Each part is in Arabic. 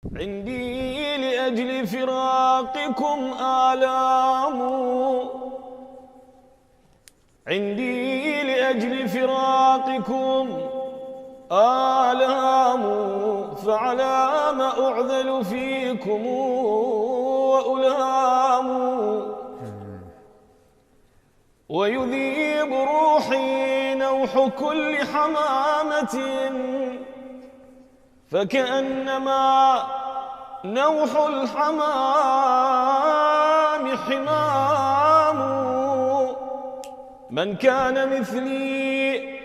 عندي لأجل فراقكم آلام، عندي لأجل فراقكم آلام، فعلى ما أعذل فيكم وألام. ويذيب روحي نوح كل حمامة، فكأنما نوح الحمام حمام. من كان مثلي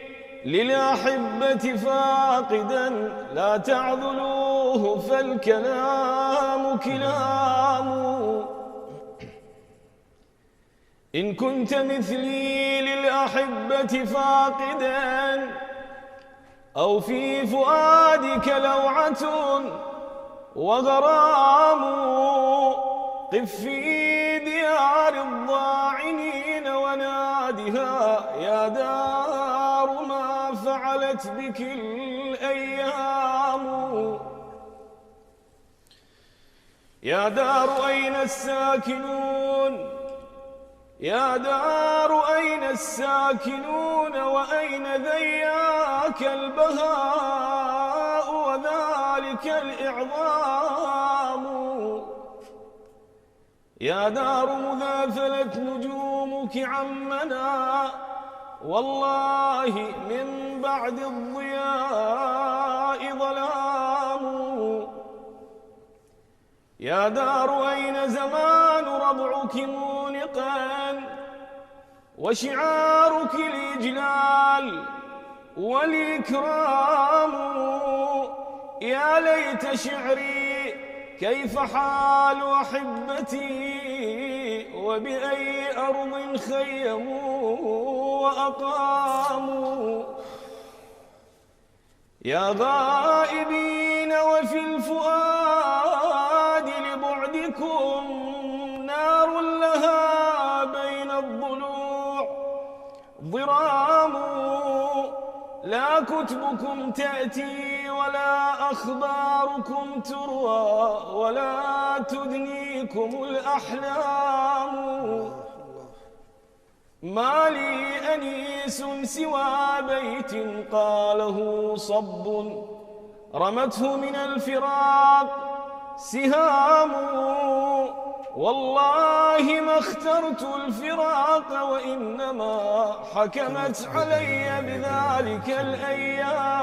للأحبة فاقدا لا تعذلوه فالكلام كلام. إن كنت مثلي للأحبة فاقدا أو في فؤادك لوعة وغرام، قف في ديار الضاعنين ونادها يا دار ما فعلت بك الأيام. يا دار أين الساكنون، يا دار أين الساكنون، وأين ذياك البهاء وذلك الإعظام. يا دار مذافلت نجومك عمنا، والله من بعد الضياء ظلام. يا دار أين زمان ربعك مونقا وشعارك الإجلال والإكرام. يا ليت شعري كيف حال أحبتي وبأي أرض خيموا وأقاموا. يا غائبين وفي الفؤاد لبعدكم نار لها بين الضلوع ضرام. لا كتبكم تأتي ولا أخباركم تروى ولا تدنيكم الأحلام. ما لي أنيس سوى بيت قاله صب رمته من الفراق سهام. والله ما اخترت الفراق وإنما حكمت علي بذلك الأيام.